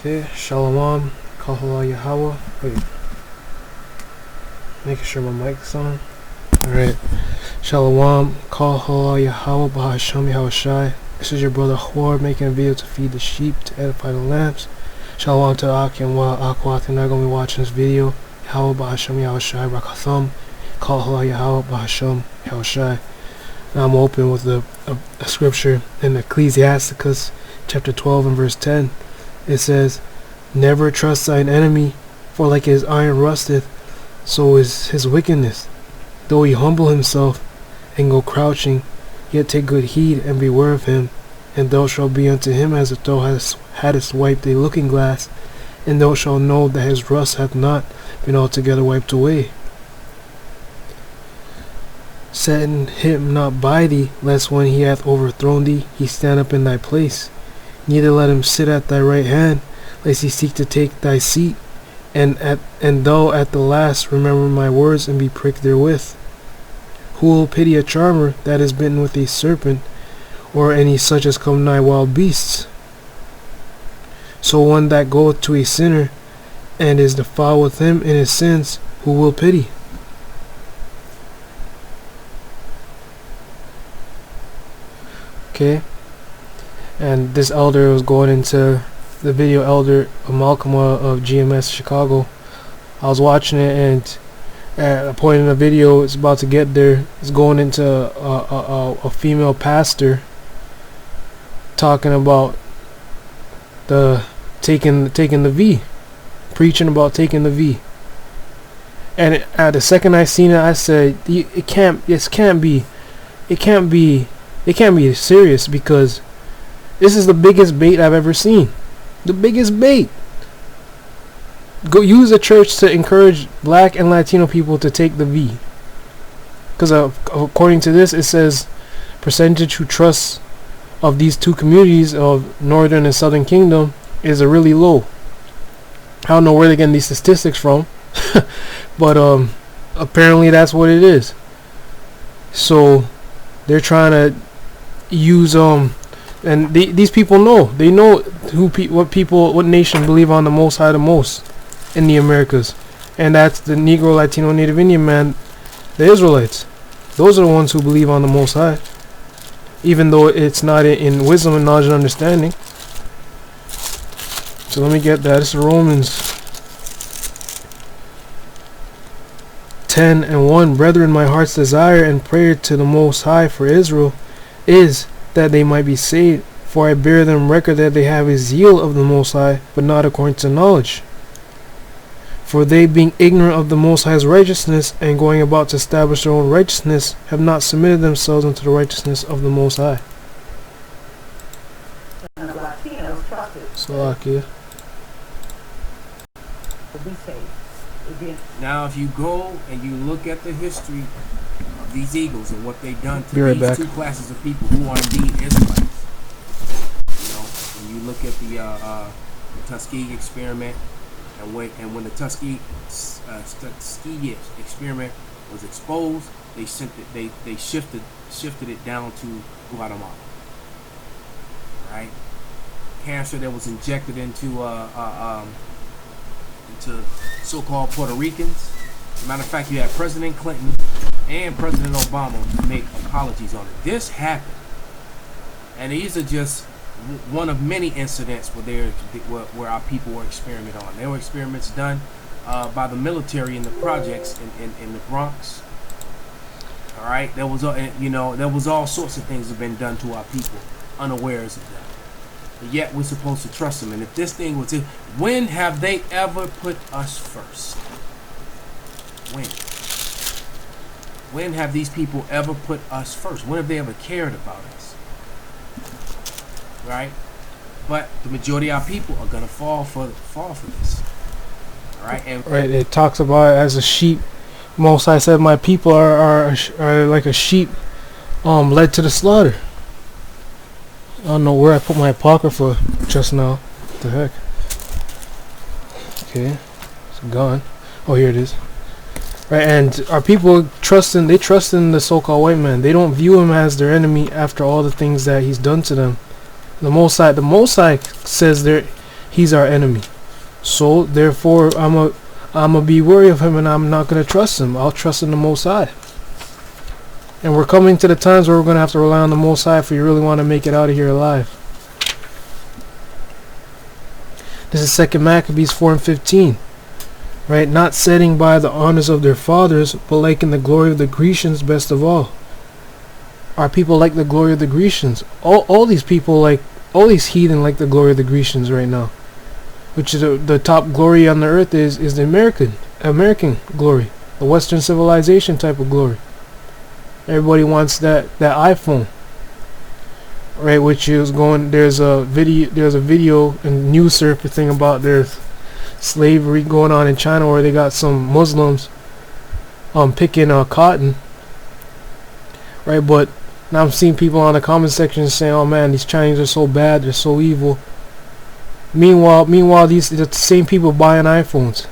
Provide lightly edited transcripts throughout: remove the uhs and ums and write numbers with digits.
Okay, Shalom, Kahala Yahweh. Wait, making sure my mic's on. Alright, Shalom, Kahala Yahweh, Bahasham Yahushai. This is your brother Hor making a video to feed the sheep, to edify the lambs. Shalom to Ak and Wa Akwat, and I'm going to be watching this video. Yahweh, Bahasham Yahushai, Rakatham, Kahala Yahweh, Bahasham Yahushai. Now I'm open with a scripture in Ecclesiasticus chapter 12 and verse 10. It says, "Never trust thine enemy, for like his iron rusteth, so is his wickedness. Though he humble himself and go crouching, yet take good heed and beware of him. And thou shalt be unto him as if thou hadst wiped a looking glass, and thou shalt know that his rust hath not been altogether wiped away. Set him not by thee, lest when he hath overthrown thee, he stand up in thy place. Neither let him sit at thy right hand, lest he seek to take thy seat. And thou at the last remember my words, and be pricked therewith. Who will pity a charmer that is bitten with a serpent, or any such as come nigh wild beasts? So one that goeth to a sinner, and is defiled with him in his sins, who will pity?" Okay, and this elder was going into the video. Elder Malcolm of GMS Chicago. I was watching it, and at a point in the video, it's about to get there. It's going into a female pastor talking about taking the V, preaching about taking the V. And at the second I seen it, I said, it can't be serious, because this is the biggest bait I've ever seen. The biggest bait. Go use a church to encourage black and Latino people to take the V. Because according to this, it says percentage who trusts of these two communities of Northern and Southern Kingdom is a really low. I don't know where they're getting these statistics from, but apparently that's what it is. So they're trying to use and these people know, they know what nation believe on the Most High the most in the Americas, and that's the Negro, Latino, Native Indian man, the Israelites. Those are the ones who believe on the Most High, even though it's not in wisdom and knowledge and understanding. So let me get that. It's Romans 10:1. "Brethren, my heart's desire and prayer to the Most High for Israel is that they might be saved. For I bear them record that they have a zeal of the Most High, but not according to knowledge. For they, being ignorant of the Most High's righteousness, and going about to establish their own righteousness, have not submitted themselves unto the righteousness of the Most High." Salakia. Now, if you go and you look at the history of these Eagles and what they've done to these two classes of people who are indeed Israelites, when you look at the Tuskegee experiment, and when the Tuskegee experiment was exposed, they shifted it down to Guatemala. Right? Cancer that was injected into so-called Puerto Ricans. As a matter of fact, you had President Clinton and President Obama make apologies on it. This happened, and these are just one of many incidents where our people were experimented on. There were experiments done by the military in the projects in the Bronx. All right, there was all sorts of things that have been done to our people, unawares of that. But yet we're supposed to trust them. And if this thing was when have they ever put us first? When have these people ever put us first? When have they ever cared about us? Right? But the majority of our people are gonna fall for this. All right? And right, it talks about it as a sheep. Most I said, my people are like a sheep led to the slaughter. I don't know where I put my apocrypha just now. What the heck? Okay, it's gone. Oh, here it is. Right, and our people trust in the so-called white man. They don't view him as their enemy after all the things that he's done to them. The Most High says he's our enemy. So therefore, I'm a be wary of him, and I'm not gonna trust him. I'll trust in the Most High. And we're coming to the times where we're gonna have to rely on the Most High if we really want to make it out of here alive. This is 2 Maccabees 4:15. Right? Not setting by the honors of their fathers, but liking the glory of the Grecians best of all. Our people like the glory of the Grecians. All these people like, all these heathen like the glory of the Grecians right now. Which is the top glory on the earth is the American glory. The Western civilization type of glory. Everybody wants that iPhone. Right, which is going, there's a video and news surfer thing about there's slavery going on in China where they got some Muslims picking cotton. Right, but now I'm seeing people on the comment section saying, oh man, these Chinese are so bad, they're so evil. Meanwhile these the same people buying iPhones.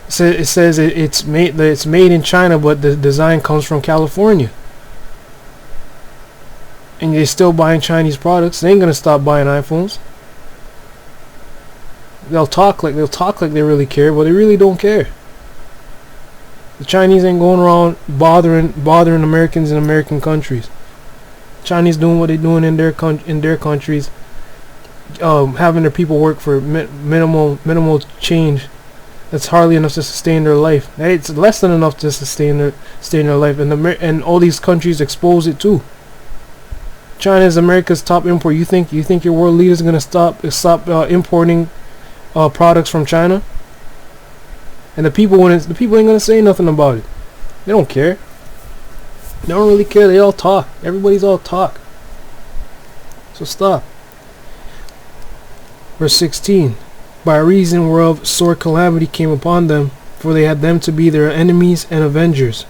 It says it's made in China, but the design comes from California. And they're still buying Chinese products. They ain't gonna stop buying iPhones. They'll talk like they really care, but they really don't care. The Chinese ain't going around bothering Americans in American countries. Chinese doing what they're doing in their countries, having their people work for minimal change. That's hardly enough to sustain their life. It's less than enough to sustain their life, and all these countries expose it too. China is America's top import. You think your world leaders are gonna stop importing products from China? And the people ain't gonna say nothing about it. They don't care. They don't really care. They all talk. Everybody's all talk. So stop. Verse 16. By reason whereof sore calamity came upon them, for they had them to be their enemies and avengers.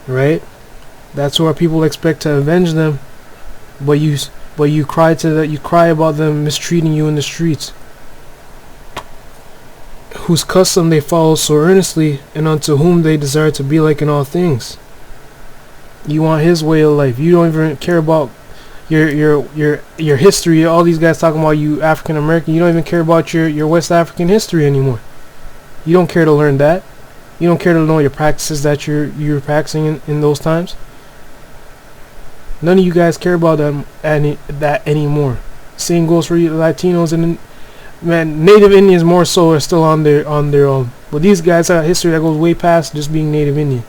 Right? That's where people expect to avenge them, but you cry about them mistreating you in the streets. Whose custom they follow so earnestly, and unto whom they desire to be like in all things. You want his way of life. You don't even care about your history. All these guys talking about you African American. You don't even care about your West African history anymore. You don't care to learn that. You don't care to know your practices that you're practicing in those times. None of you guys care about that anymore. Same goes for you Latinos, and man, Native Indians more so are still on their own. But these guys have a history that goes way past just being Native Indian.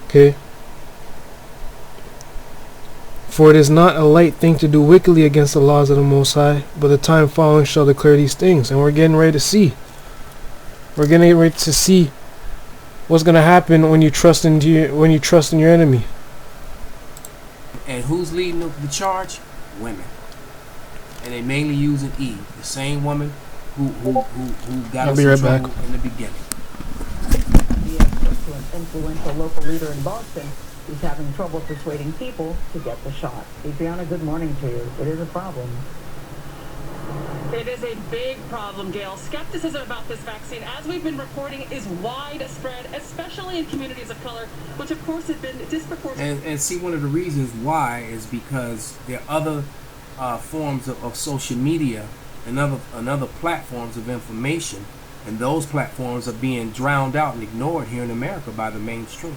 Okay. For it is not a light thing to do wickedly against the laws of the Most High, but the time following shall declare these things. And we're getting ready to see. We're getting ready to see what's going to happen when you trust in your enemy. And who's leading the charge? Women. And they mainly using Eve, the same woman who got us in trouble in the beginning. The expert to an influential local leader in Boston who's having trouble persuading people to get the shot. Adriana, good morning to you. It is a problem. It is a big problem, Gail. Skepticism about this vaccine, as we've been reporting, is widespread, especially in communities of color, which of course have been disproportionate. And see, one of the reasons why is because there are other forms of social media and other platforms of information, and those platforms are being drowned out and ignored here in America by the mainstream.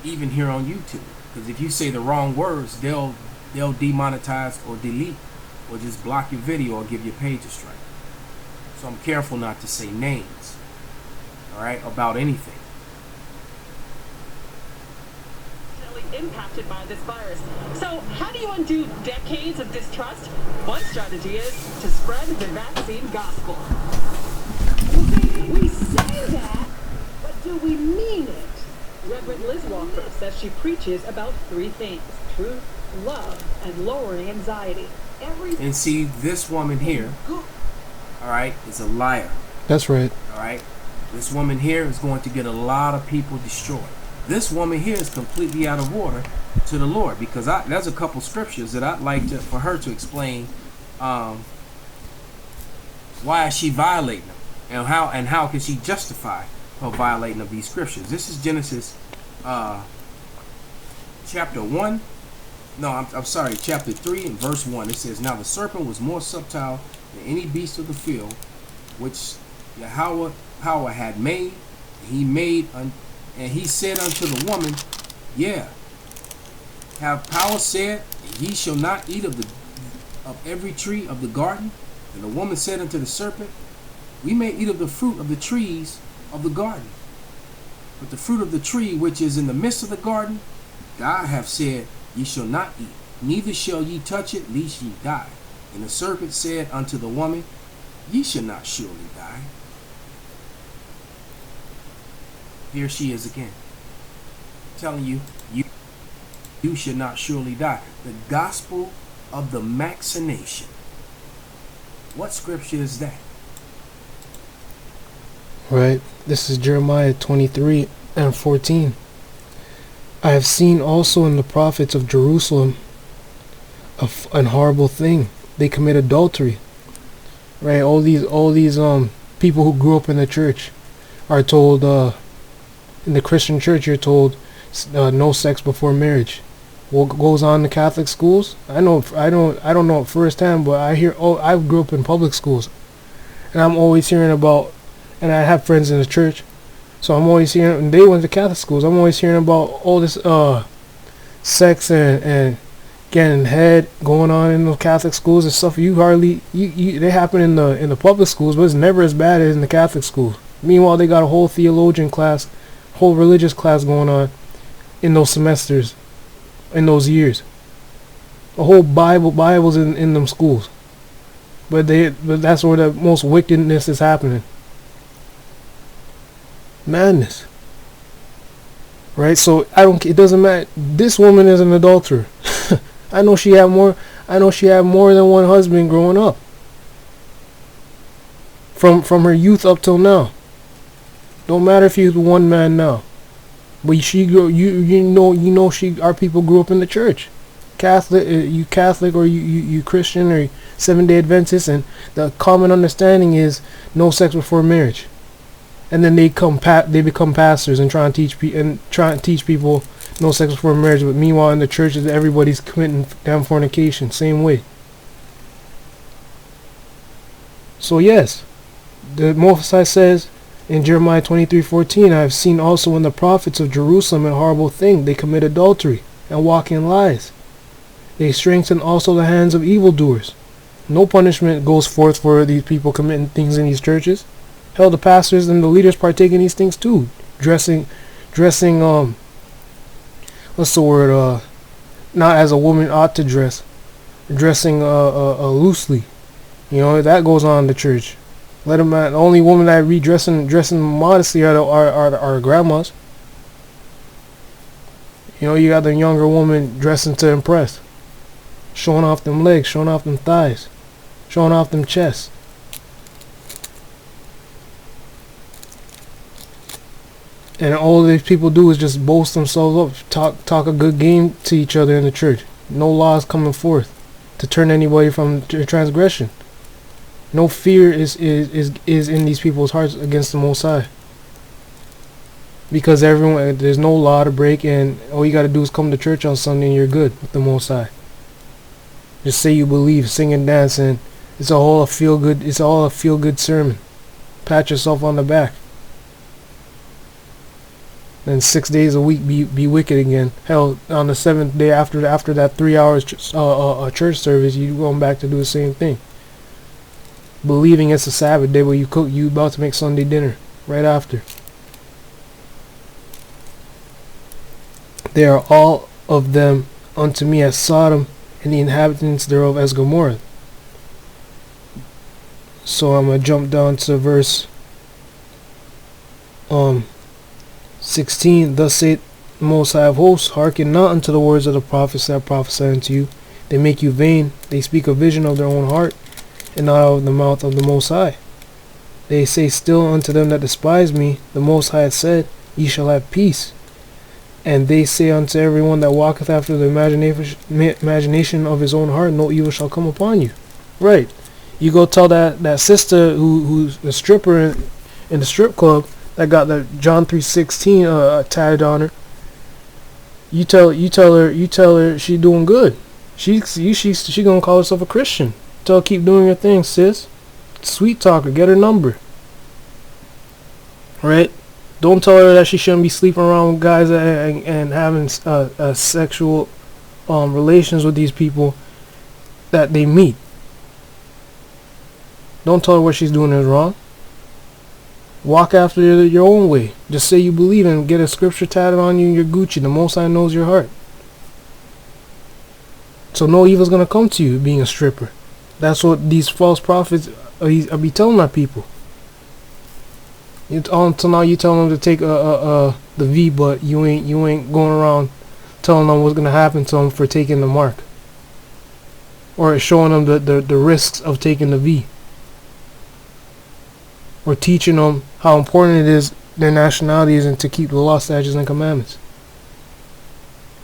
Even here on YouTube, because if you say the wrong words, they'll demonetize or delete or just block your video or give your page a strike. So I'm careful not to say names, all right, about anything. Impacted by this virus. So how do you undo decades of distrust? One strategy is to spread the vaccine gospel. We say that, but do we mean it? Reverend Liz Walker says she preaches about three things: truth, love, and lowering anxiety. And see, this woman here, all right, is a liar. That's right. All right, this woman here is going to get a lot of people destroyed. This woman here is completely out of order to the Lord, because there's a couple scriptures that I'd like for her to explain why is she violating them, and how can she justify her violating of these scriptures. This is Genesis chapter 1. No, I'm sorry, chapter 3 and verse 1. It says, "Now the serpent was more subtle than any beast of the field, which Yahweh had made. And he said unto the woman, Yeah, have power said, Ye shall not eat of every tree of the garden? And the woman said unto the serpent, We may eat of the fruit of the trees of the garden. But the fruit of the tree which is in the midst of the garden, God hath said, Ye shall not eat, neither shall ye touch it, lest ye die. And the serpent said unto the woman, Ye shall not surely die." Here she is again, telling you, you should not surely die. The gospel of the vaccination. What scripture is that? Right. This is Jeremiah 23 and 14. "I have seen also in the prophets of Jerusalem an horrible thing. They commit adultery." Right. All these people who grew up in the church are told, in the Christian church, you're told no sex before marriage. What goes on in the Catholic schools? I don't know it firsthand, but I hear. Oh, I grew up in public schools, and I'm always hearing about. And I have friends in the church, so I'm always hearing. And they went to Catholic schools. I'm always hearing about all this sex and getting head going on in the Catholic schools and stuff. They happen in the public schools, but it's never as bad as in the Catholic schools. Meanwhile, they got a whole theologian class, whole religious class going on in those semesters, in those years. The whole Bible's in them schools. But that's where the most wickedness is happening. Madness. Right? So it doesn't matter. This woman is an adulterer. I know she had more than one husband growing up. From her youth up till now. Don't matter if he's one man now. But our people grew up in the church. You Catholic or you Christian or Seventh-day Adventist, and the common understanding is no sex before marriage. And then they become pastors and try and teach people no sex before marriage. But meanwhile, in the churches, everybody's committing damn fornication, same way. So yes, the Most High says in Jeremiah 23:14, "I have seen also in the prophets of Jerusalem a horrible thing. They commit adultery and walk in lies. They strengthen also the hands of evildoers." No punishment goes forth for these people committing things in these churches. Hell, the pastors and the leaders partake in these things too. Dressing, what's the word? Not as a woman ought to dress. Dressing loosely. That goes on in the church. Let them. The only woman I read dressing modestly are grandmas. You got the younger woman dressing to impress, showing off them legs, showing off them thighs, showing off them chests. And all these people do is just boast themselves up, talk a good game to each other in the church. No laws coming forth to turn anybody from transgression. No fear is in these people's hearts against the Most High. Because there's no law to break, and all you got to do is come to church on Sunday and you're good with the Most High. Just say you believe, sing and dance, and it's all a feel good sermon. Pat yourself on the back. Then 6 days a week be wicked again. Hell, on the 7th day after that 3 hours church service, you going back to do the same thing. Believing it's a Sabbath day where you about to make Sunday dinner right after. They are all of them unto me as Sodom, and the inhabitants thereof as Gomorrah. So I'm gonna jump down to verse 16. Thus saith the Most High of Hosts, hearken not unto the words of the prophets that prophesy unto you. They make you vain. They speak a vision of their own heart, and not out of the mouth of the Most High. They say still unto them that despise me, the Most High hath said, Ye shall have peace. And they say unto everyone that walketh after the imagination of his own heart, no evil shall come upon you. Right. You go tell that sister who's a stripper in the strip club that got the John 3:16 tatted on her. You tell her she doing good. She gonna call herself a Christian. Tell her keep doing your thing, sis. Sweet talker, get her number. Right? Don't tell her that she shouldn't be sleeping around with guys and having sexual relations with these people that they meet. Don't tell her what she's doing is wrong. Walk after your own way. Just say you believe and get a scripture tatted on you and you're Gucci. The Most High knows your heart. So no evil's going to come to you being a stripper. That's what these false prophets are be telling our people. Until now you tell them to take the V, but you ain't going around telling them what's going to happen to them for taking the mark. Or showing them the risks of taking the V. Or teaching them how important it is their nationality is and to keep the law, statutes, and commandments.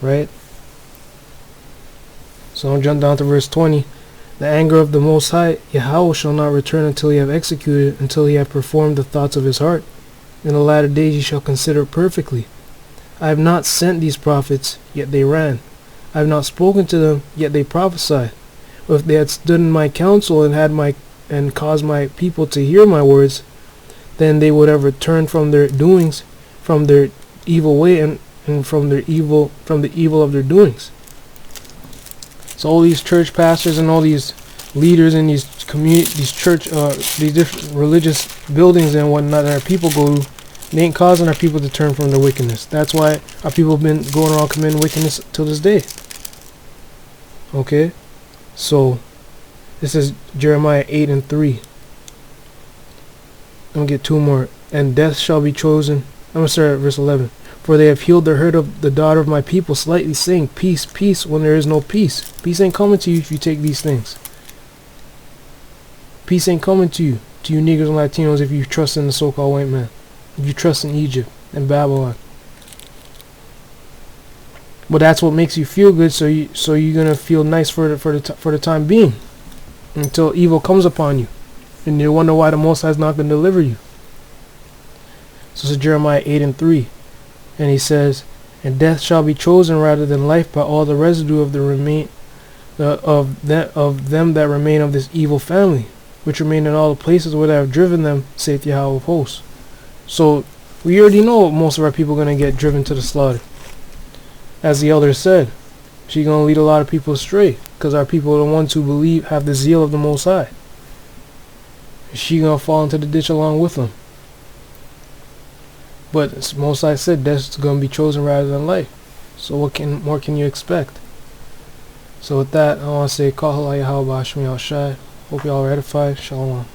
Right? So I'll jump down to verse 20. The anger of the Most High, Yahweh, shall not return until he have executed, until he have performed the thoughts of his heart. In the latter days he shall consider perfectly. I have not sent these prophets, yet they ran. I have not spoken to them, yet they prophesied. Or if they had stood in my counsel and caused my people to hear my words, then they would have returned from their doings, from their evil way, and from the evil of their doings. So all these church pastors and all these leaders in these church, these different religious buildings and whatnot that our people go to, they ain't causing our people to turn from their wickedness. That's why our people have been going around committing wickedness till this day. Okay, so this is Jeremiah 8:3. I'm gonna get two more. And death shall be chosen. I'm gonna start at verse 11. For they have healed the hurt of the daughter of my people, slightly saying, peace, peace, when there is no peace. Peace ain't coming to you if you take these things. Peace ain't coming to you Negroes and Latinos, if you trust in the so-called white man. If you trust in Egypt and Babylon. But that's what makes you feel good, so you're gonna feel nice for the time being, until evil comes upon you. And you wonder why the Most High is not going to deliver you. So this is Jeremiah 8:3. And he says, and death shall be chosen rather than life by all the residue of them that remain of this evil family, which remain in all the places where they have driven them, saith Yahweh of hosts. So we already know most of our people are going to get driven to the slaughter. As the elder said, she's going to lead a lot of people astray, because our people are the ones who have the zeal of the Most High. She gonna fall into the ditch along with them. But as Most High said, death's gonna be chosen rather than life. So what more can you expect? So with that, I want to say, Kahal Yahweh Bashmi Al Shai. Hope y'all are edified. Shalom.